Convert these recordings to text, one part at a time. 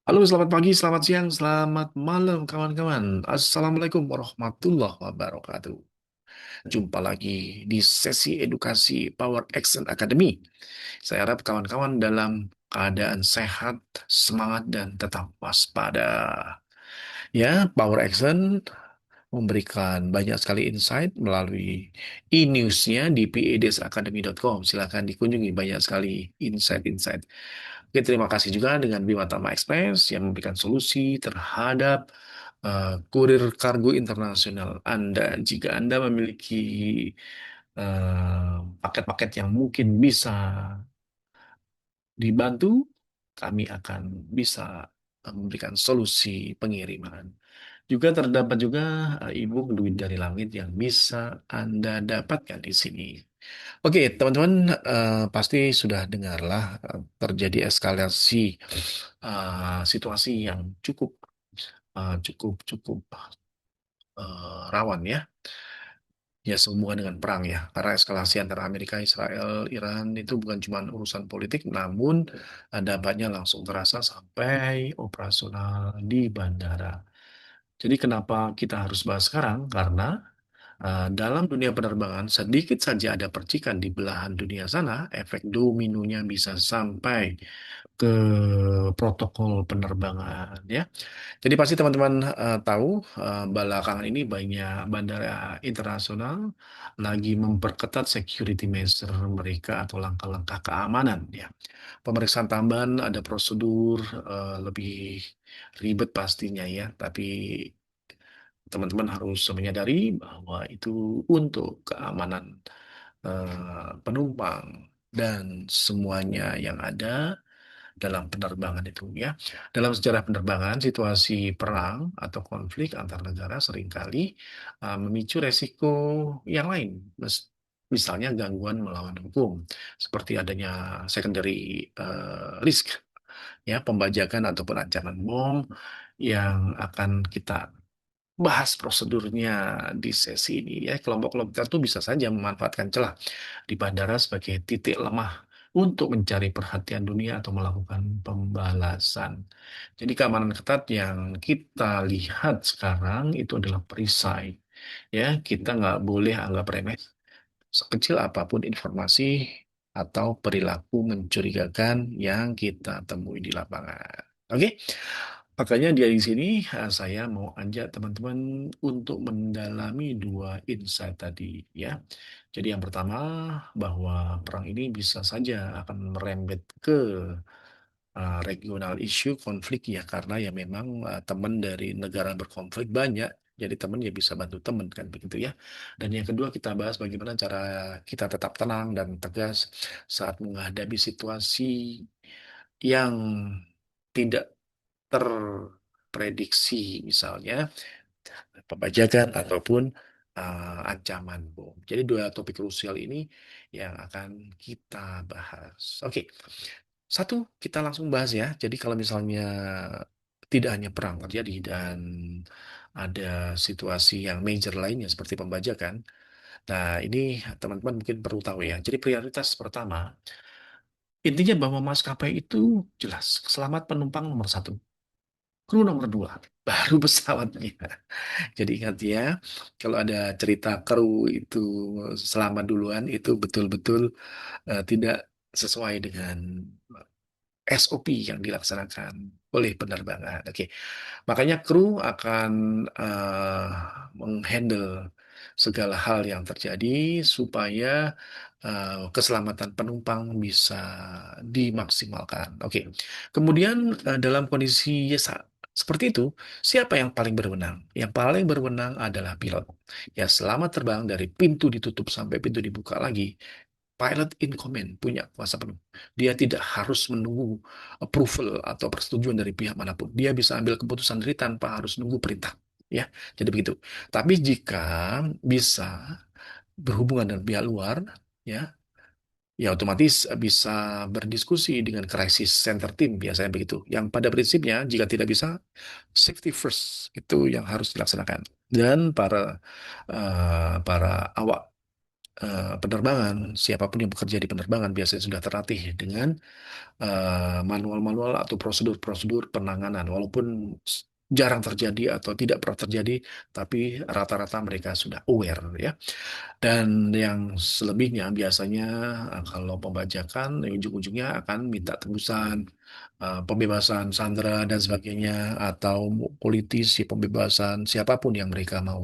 Halo, selamat pagi, selamat siang, selamat malam, kawan-kawan. Assalamualaikum warahmatullahi wabarakatuh. Jumpa lagi di sesi edukasi Power Action Academy. Saya harap kawan-kawan dalam keadaan sehat, semangat, dan tetap waspada. Ya, Power Action memberikan banyak sekali insight melalui e-newsnya di pedesacademy.com. Silakan dikunjungi banyak sekali insight-insight. Oke, terima kasih juga dengan Bima Tama Express yang memberikan solusi terhadap kurir kargo internasional Anda. Jika Anda memiliki paket-paket yang mungkin bisa dibantu, kami akan bisa memberikan solusi pengiriman. Juga terdapat juga e-book Duit dari Langit yang bisa Anda dapatkan di sini. Oke, teman-teman, pasti sudah dengarlah terjadi eskalasi situasi yang cukup cukup rawan ya. Ya, sehubungan dengan perang ya. Karena eskalasi antara Amerika, Israel, Iran itu bukan cuma urusan politik, namun dampaknya langsung terasa sampai operasional di bandara. Jadi kenapa kita harus bahas sekarang? Karena dalam dunia penerbangan, sedikit saja ada percikan di belahan dunia sana, efek dominonya bisa sampai ke protokol penerbangan ya. Jadi pasti teman-teman tahu belakangan ini banyak bandara internasional lagi memperketat security measure mereka atau langkah-langkah keamanan ya. Pemeriksaan tambahan ada prosedur lebih ribet pastinya ya, tapi teman-teman harus menyadari bahwa itu untuk keamanan penumpang dan semuanya yang ada dalam penerbangan itu ya. Dalam sejarah penerbangan, situasi perang atau konflik antar negara seringkali memicu resiko yang lain. Misalnya gangguan melawan hukum, seperti adanya secondary risk, ya, pembajakan ataupun ancaman bom yang akan kita bahas prosedurnya di sesi ini ya. Kelompok-kelompok tertentu bisa saja memanfaatkan celah di bandara sebagai titik lemah untuk mencari perhatian dunia atau melakukan pembalasan. Jadi keamanan ketat yang kita lihat sekarang itu adalah perisai. Ya, kita nggak boleh anggap remeh sekecil apapun informasi atau perilaku mencurigakan yang kita temui di lapangan. Oke, makanya di sini saya mau ajak teman-teman untuk mendalami dua insight tadi ya. Jadi yang pertama bahwa perang ini bisa saja akan merembet ke regional issue konflik ya, karena ya memang teman dari negara berkonflik banyak. Jadi teman ya bisa bantu teman kan begitu ya. Dan yang kedua kita bahas bagaimana cara kita tetap tenang dan tegas saat menghadapi situasi yang tidak terprediksi, misalnya pembajakan ataupun ancaman bom. Jadi dua topik krusial ini yang akan kita bahas. Oke, satu kita langsung bahas ya. Jadi kalau misalnya tidak hanya perang terjadi dan ada situasi yang major lainnya seperti pembajakan. Nah, ini teman-teman mungkin perlu tahu ya. Jadi prioritas pertama, intinya bahwa maskapai itu jelas selamat penumpang nomor satu, kru nomor dua, baru pesawatnya. Jadi ingat ya, kalau ada cerita kru itu selamat duluan, itu betul-betul tidak sesuai dengan SOP yang dilaksanakan oleh penerbangan. Oke, makanya kru akan menghandle segala hal yang terjadi supaya keselamatan penumpang bisa dimaksimalkan. Oke, kemudian dalam kondisi seperti itu, siapa yang paling berwenang? Yang paling berwenang adalah pilot. Ya, selama terbang dari pintu ditutup sampai pintu dibuka lagi, pilot in command punya kuasa penuh. Dia tidak harus menunggu approval atau persetujuan dari pihak manapun. Dia bisa ambil keputusan sendiri tanpa harus nunggu perintah. Ya, jadi begitu. Tapi jika bisa berhubungan dengan pihak luar, ya, ya otomatis bisa berdiskusi dengan crisis center team biasanya begitu. Yang pada prinsipnya jika tidak bisa, safety first itu yang harus dilaksanakan. Dan para awak penerbangan, siapapun yang bekerja di penerbangan biasanya sudah terlatih dengan manual-manual atau prosedur-prosedur penanganan, walaupun jarang terjadi atau tidak pernah terjadi, tapi rata-rata mereka sudah aware ya. Dan yang selebihnya biasanya kalau pembajakan ujung-ujungnya akan minta tebusan, pembebasan sandera dan sebagainya, atau politisi pembebasan siapapun yang mereka mau,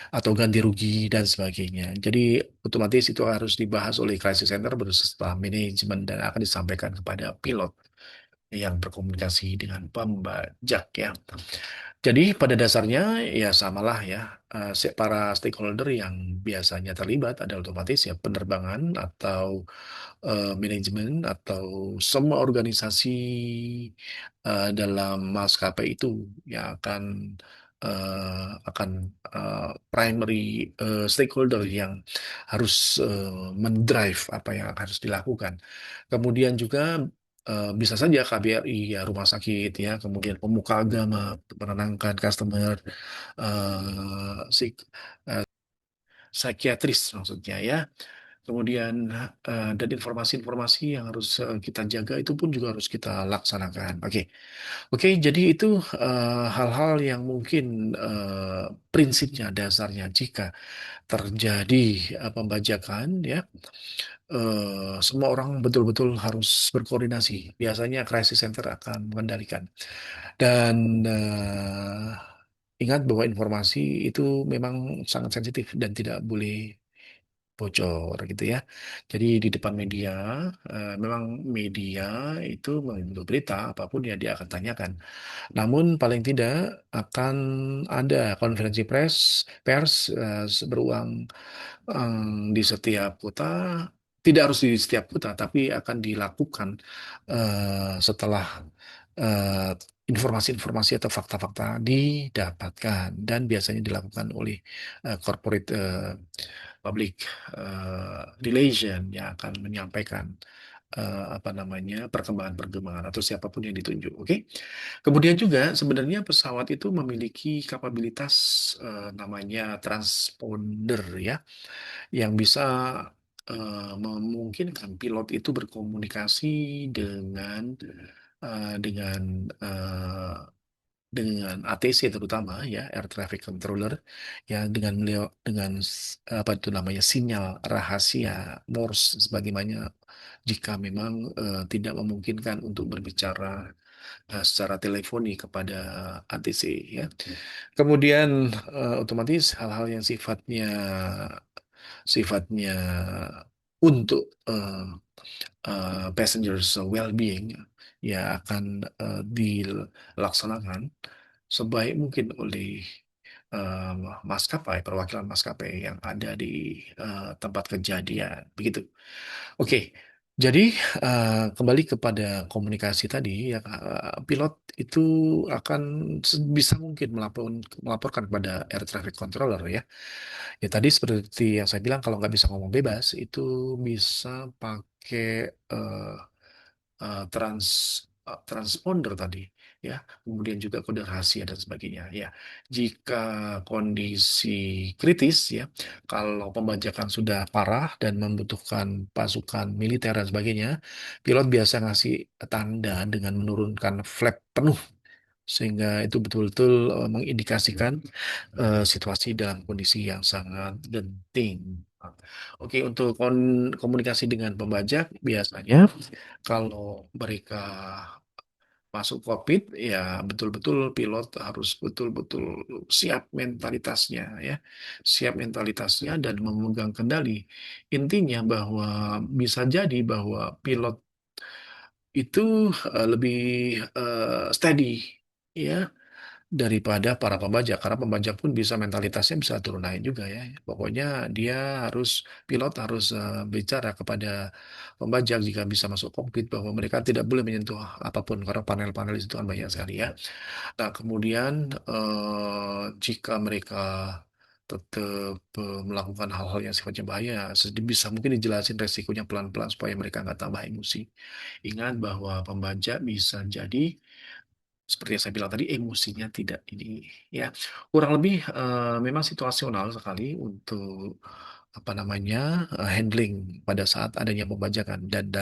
atau ganti rugi dan sebagainya. Jadi otomatis itu harus dibahas oleh crisis center beserta manajemen dan akan disampaikan kepada pilot yang berkomunikasi dengan pembajak ya. Jadi pada dasarnya ya samalah ya, para stakeholder yang biasanya terlibat adalah otomatis ya penerbangan atau manajemen atau semua organisasi dalam maskapai itu yang akan primary stakeholder yang harus mendrive apa yang harus dilakukan. Kemudian juga bisa saja KBRI ya rumah sakit ya, kemudian pemuka agama untuk menenangkan customer, psik, psikiatris maksudnya ya. Kemudian dan informasi-informasi yang harus kita jaga itu pun juga harus kita laksanakan. Oke, oke. Jadi itu hal-hal yang mungkin prinsipnya dasarnya jika terjadi pembajakan ya, semua orang betul-betul harus berkoordinasi. Biasanya crisis center akan mengendalikan. Dan ingat bahwa informasi itu memang sangat sensitif dan tidak boleh bocor gitu ya. Jadi di depan media, memang media itu mengambil berita apapun ya dia akan tanyakan. Namun paling tidak akan ada konferensi pers berulang di setiap kota, tidak harus di setiap kota, tapi akan dilakukan setelah eh, informasi-informasi atau fakta-fakta didapatkan dan biasanya dilakukan oleh corporate public relation yang akan menyampaikan apa namanya perkembangan-perkembangan atau siapapun yang ditunjuk. Oke. Kemudian juga sebenarnya pesawat itu memiliki kapabilitas namanya transponder ya, yang bisa memungkinkan pilot itu berkomunikasi dengan dengan ATC terutama ya, air traffic controller ya, apa itu namanya sinyal rahasia Morse sebagaimana jika memang tidak memungkinkan untuk berbicara secara teleponi kepada ATC ya. Kemudian otomatis hal-hal yang sifatnya untuk passengers well-being ya akan dilaksanakan sebaik mungkin oleh eh, perwakilan maskapai yang ada di tempat kejadian. Begitu. Oke, jadi kembali kepada komunikasi tadi, ya, pilot itu akan bisa mungkin melaporkan kepada air traffic controller ya. Ya tadi seperti yang saya bilang kalau nggak bisa ngomong bebas itu bisa pakai eh, transponder tadi ya, kemudian juga kode rahasia dan sebagainya ya. Jika kondisi kritis ya, kalau pembajakan sudah parah dan membutuhkan pasukan militer dan sebagainya, pilot biasa ngasih tanda dengan menurunkan flap penuh sehingga itu betul-betul mengindikasikan situasi dalam kondisi yang sangat genting. Oke, untuk komunikasi dengan pembajak biasanya kalau mereka masuk kokpit ya betul-betul pilot harus betul-betul siap mentalitasnya ya, siap mentalitasnya dan memegang kendali. Intinya bahwa bisa jadi bahwa pilot itu lebih steady ya daripada para pembajak, karena pembajak pun bisa mentalitasnya bisa turun naik juga ya. Pokoknya dia harus pilot harus bicara kepada pembajak jika bisa masuk kokpit bahwa mereka tidak boleh menyentuh apapun karena panel-panel itu kan banyak sekali ya. Nah kemudian jika mereka tetap melakukan hal-hal yang sifatnya bahaya, bisa mungkin dijelasin resikonya pelan-pelan supaya mereka nggak tambah emosi. Ingat bahwa pembajak bisa jadi seperti yang saya bilang tadi emosinya tidak ini ya, kurang lebih memang situasional sekali untuk apa namanya handling pada saat adanya pembajakan dan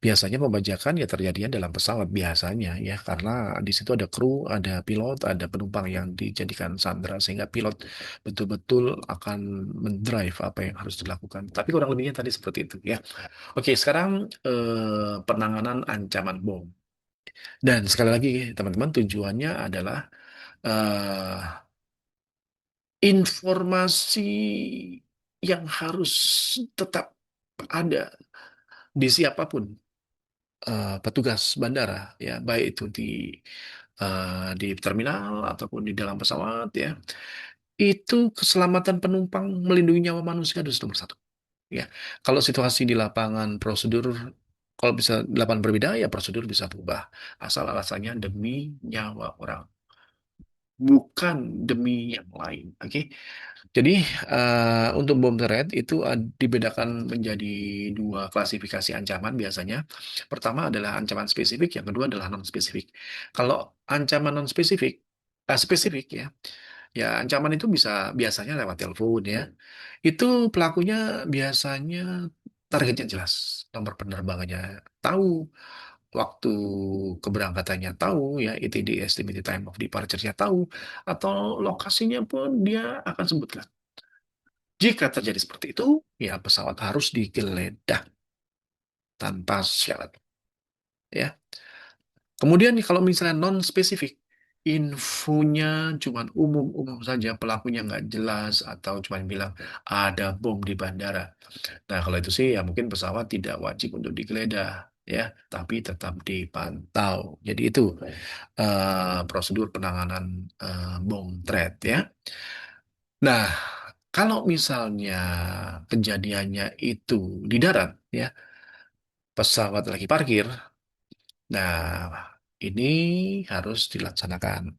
biasanya pembajakan ya terjadinya dalam pesawat biasanya ya karena di situ ada kru, ada pilot, ada penumpang yang dijadikan sandera sehingga pilot betul-betul akan mendrive apa yang harus dilakukan. Tapi kurang lebihnya tadi seperti itu ya. Oke, sekarang penanganan ancaman bom. Dan sekali lagi teman-teman tujuannya adalah eh, informasi yang harus tetap ada di siapapun petugas bandara ya baik itu di terminal ataupun di dalam pesawat ya itu keselamatan penumpang melindungi nyawa manusia itu nomor satu ya kalau situasi di lapangan prosedur kalau bisa di lapangan berbeda ya prosedur bisa berubah asal alasannya demi nyawa orang bukan demi yang lain oke. Jadi untuk bom threat itu dibedakan menjadi dua klasifikasi ancaman biasanya. Pertama adalah ancaman spesifik, yang kedua adalah non spesifik. Kalau ancaman non spesifik, spesifik ya, ya ancaman itu bisa biasanya lewat telepon ya. Itu pelakunya biasanya targetnya jelas, nomor penerbangannya tahu, waktu keberangkatannya tahu ya, ETD estimated time of departure-nya tahu, atau lokasinya pun dia akan sebutkan. Jika terjadi seperti itu, ya pesawat harus digeledah tanpa syarat. Ya. Kemudian nih, kalau misalnya non spesifik, infonya cuma umum-umum saja, pelakunya nggak jelas atau cuma bilang ada bom di bandara. Nah, kalau itu sih ya mungkin pesawat tidak wajib untuk digeledah, ya, tapi tetap dipantau. Jadi itu prosedur penanganan bom threat, ya. Nah, kalau misalnya kejadiannya itu di darat, ya, pesawat lagi parkir, nah ini harus dilaksanakan.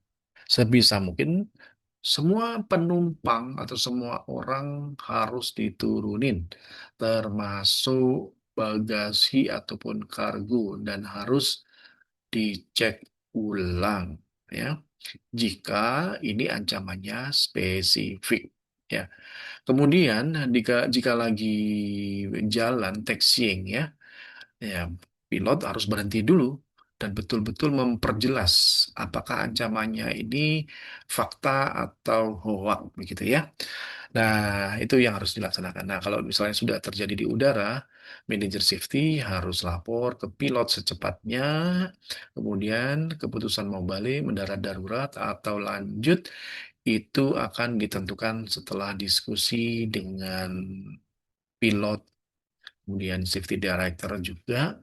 Sebisa mungkin semua penumpang atau semua orang harus diturunin, termasuk bagasi ataupun kargo, dan harus dicek ulang, ya. Jika ini ancamannya spesifik, ya. Kemudian jika lagi jalan taxiing ya, ya pilot harus berhenti dulu dan betul-betul memperjelas apakah ancamannya ini fakta atau hoak begitu ya. Nah, itu yang harus dilaksanakan. Nah, kalau misalnya sudah terjadi di udara, manajer safety harus lapor ke pilot secepatnya. Kemudian keputusan mau balik, mendarat darurat atau lanjut itu akan ditentukan setelah diskusi dengan pilot, kemudian safety director juga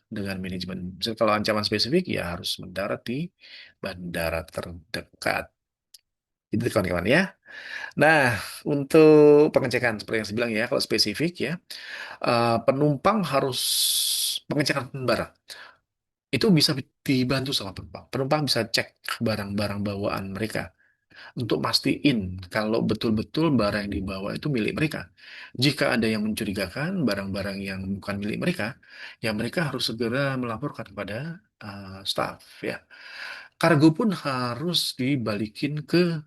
dengan manajemen. Misalnya kalau ancaman spesifik ya harus mendarat di bandara terdekat. Itu kawan-kawan ya. Nah, untuk pengecekan seperti yang saya bilang ya, kalau spesifik ya, penumpang harus pengecekan barang. Itu bisa dibantu sama penumpang. Penumpang bisa cek barang-barang bawaan mereka untuk mastiin kalau betul-betul barang yang dibawa itu milik mereka. Jika ada yang mencurigakan barang-barang yang bukan milik mereka, ya mereka harus segera melaporkan kepada staff ya. Kargo pun harus dibalikin ke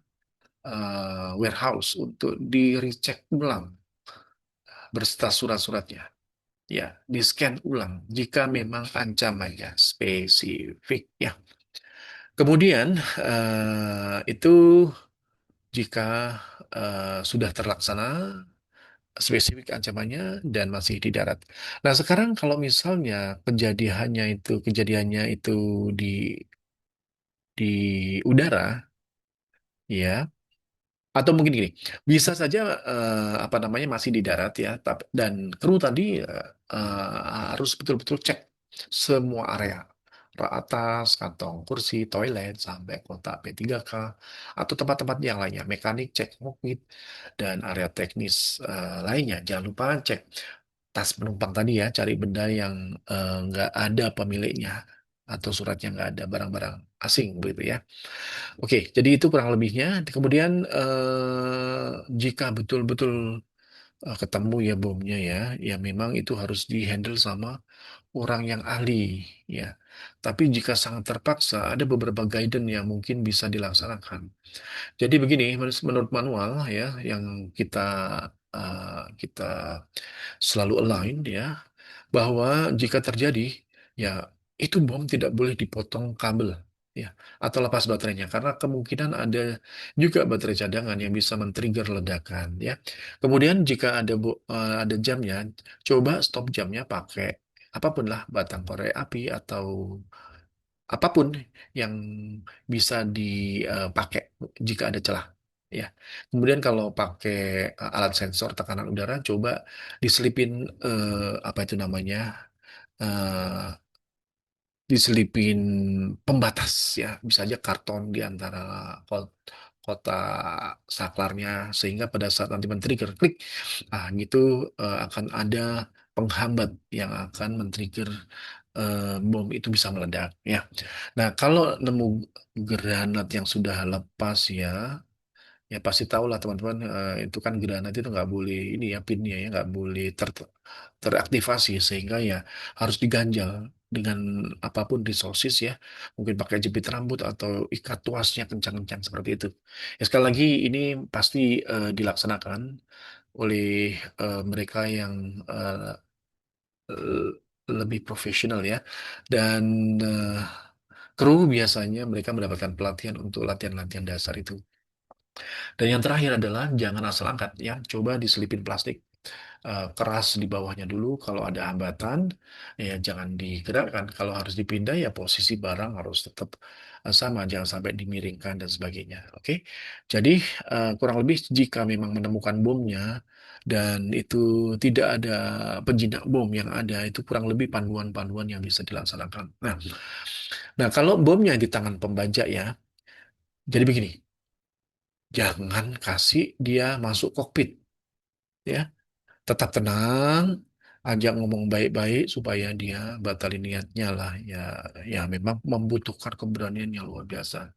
warehouse untuk di-recheck ulang berserta surat-suratnya. Ya, di-scan ulang jika memang ancamannya spesifik ya. Kemudian itu jika sudah terlaksana spesifik ancamannya dan masih di darat. Nah, sekarang kalau misalnya kejadiannya itu di di udara, ya, atau mungkin gini, bisa saja apa namanya masih di darat ya, dan kru tadi harus betul-betul cek semua area. Atas, kantong kursi, toilet, sampai kotak P3K, atau tempat-tempat yang lainnya. Mekanik cek kokpit, dan area teknis lainnya. Jangan lupa cek tas penumpang tadi ya, cari benda yang nggak ada pemiliknya, atau suratnya nggak ada, barang-barang asing begitu ya. Oke, jadi itu kurang lebihnya. Kemudian jika betul-betul ketemu ya bomnya ya, ya memang itu harus dihandle sama orang yang ahli ya. Tapi jika sangat terpaksa, ada beberapa guidance yang mungkin bisa dilaksanakan. Jadi begini, menurut manual ya, yang kita kita selalu align ya, bahwa jika terjadi, ya itu bom tidak boleh dipotong kabel ya atau lepas baterainya karena kemungkinan ada juga baterai cadangan yang bisa men-trigger ledakan ya. Kemudian jika ada jamnya, coba stop jamnya pakai apapun lah, batang korek api atau apapun yang bisa dipakai jika ada celah. Ya, kemudian kalau pakai alat sensor tekanan udara, coba diselipin apa itu namanya, eh, diselipin pembatas ya, bisa aja karton di antara kota saklarnya sehingga pada saat nanti men-trigger klik, gitu akan ada penghambat yang akan men-trigger bom itu bisa meledak ya. Nah, kalau nemu granat yang sudah lepas ya, ya pasti tahu lah teman-teman, itu kan granat itu nggak boleh ini ya pinnya ya nggak boleh teraktivasi sehingga ya harus diganjal dengan apapun resources ya, mungkin pakai jepit rambut atau ikat tuasnya kencang-kencang seperti itu. Ya sekali lagi ini pasti dilaksanakan oleh mereka yang eh, lebih profesional ya, dan eh, kru biasanya mereka mendapatkan pelatihan untuk latihan-latihan dasar itu. Dan yang terakhir adalah jangan asal angkat ya, coba diselipin plastik keras di bawahnya dulu. Kalau ada hambatan, ya jangan digerakkan. Kalau harus dipindah, ya posisi barang harus tetap sama, jangan sampai dimiringkan dan sebagainya. Oke, jadi kurang lebih jika memang menemukan bomnya dan itu tidak ada penjinak bom yang ada, itu kurang lebih panduan-panduan yang bisa dilaksanakan. Nah, kalau bomnya di tangan pembajak ya, jadi begini, jangan kasih dia masuk kokpit. Ya, tetap tenang, ajak ngomong baik-baik supaya dia batalin niatnya lah ya. Ya memang membutuhkan keberanian yang luar biasa.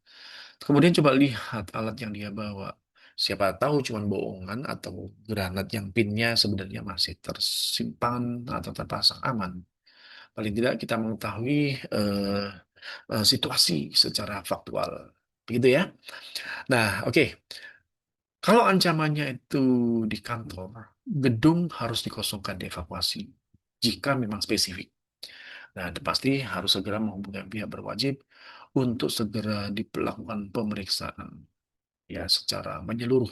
Kemudian coba lihat alat yang dia bawa, siapa tahu cuma bohongan atau granat yang pinnya sebenarnya masih tersimpan atau terpasang aman. Paling tidak kita mengetahui situasi secara faktual, begitu ya. Nah, oke, kalau ancamannya itu di kantor, gedung harus dikosongkan, dievakuasi jika memang spesifik. Nah, pasti harus segera menghubungi pihak berwajib untuk segera dilakukan pemeriksaan ya secara menyeluruh,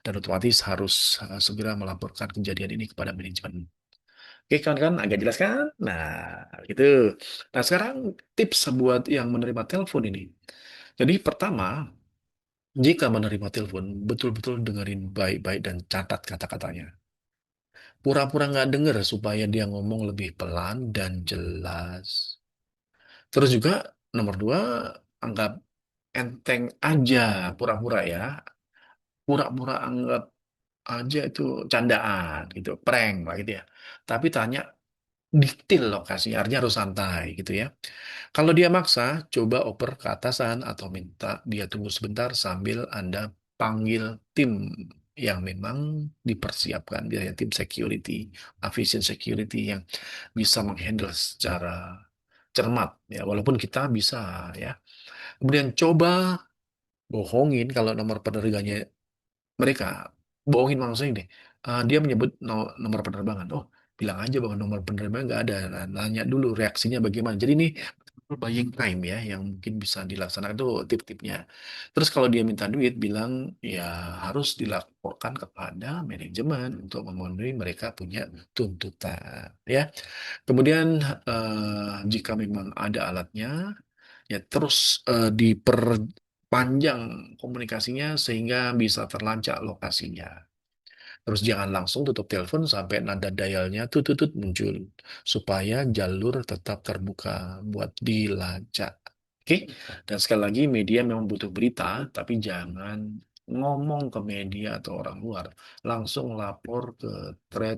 dan otomatis harus segera melaporkan kejadian ini kepada manajemen. Oke, kan agak jelas kan? Nah, gitu. Nah, sekarang tips buat yang menerima telepon ini. Jadi pertama, jika menerima telepon, betul-betul dengerin baik-baik dan catat kata-katanya. Pura-pura nggak denger supaya dia ngomong lebih pelan dan jelas. Terus juga nomor dua, anggap enteng aja pura-pura ya. Pura-pura anggap aja itu candaan gitu, prank lah gitu ya. Tapi tanya detail lokasi, artinya harus santai gitu ya. Kalau dia maksa, coba oper ke atasan atau minta dia tunggu sebentar sambil Anda panggil tim yang memang dipersiapkan, biasanya tim security, aviation security yang bisa menghandle secara cermat ya, walaupun kita bisa ya. Kemudian coba bohongin kalau nomor penerbangannya mereka, bohongin maksudnya deh, dia menyebut nomor penerbangan. Oh, bilang aja bahwa nomor penerbangan nggak ada. Nah, nanya dulu reaksinya bagaimana. Jadi ini buying time ya yang mungkin bisa dilaksanakan, itu tip-tipnya. Terus kalau dia minta duit, bilang ya harus dilaporkan kepada manajemen untuk memenuhi mereka punya tuntutan ya. Kemudian jika memang ada alatnya, ya terus diperpanjang komunikasinya sehingga bisa terlacak lokasinya. Terus jangan langsung tutup telepon sampai nada dialnya tutut muncul, supaya jalur tetap terbuka buat dilacak. Oke? Dan sekali lagi media memang butuh berita, tapi jangan ngomong ke media atau orang luar. Langsung lapor ke thread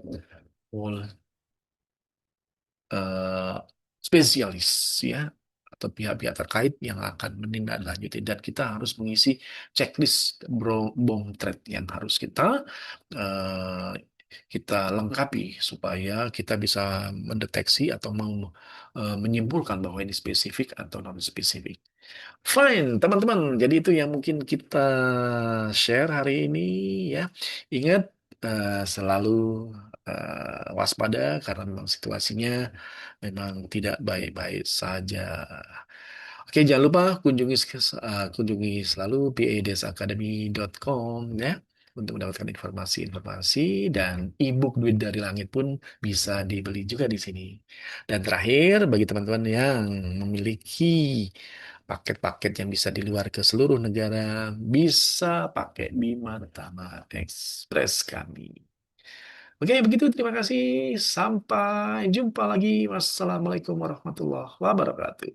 eh, spesialis ya atau pihak-pihak terkait yang akan menindaklanjuti, dan kita harus mengisi checklist bom threat yang harus eh, kita lengkapi supaya kita bisa mendeteksi atau menyimpulkan bahwa ini spesifik atau non spesifik. Fine, teman-teman. Jadi itu yang mungkin kita share hari ini ya. Ingat, selalu, waspada karena memang situasinya memang tidak baik-baik saja. Oke, jangan lupa kunjungi selalu padesacademy.com ya, untuk mendapatkan informasi-informasi dan e-book Duit dari Langit pun bisa dibeli juga di sini. Dan terakhir, bagi teman-teman yang memiliki paket-paket yang bisa di luar ke seluruh negara, bisa pakai Bima Tama Express kami. Oke, begitu. Terima kasih. Sampai jumpa lagi. Wassalamualaikum warahmatullahi wabarakatuh.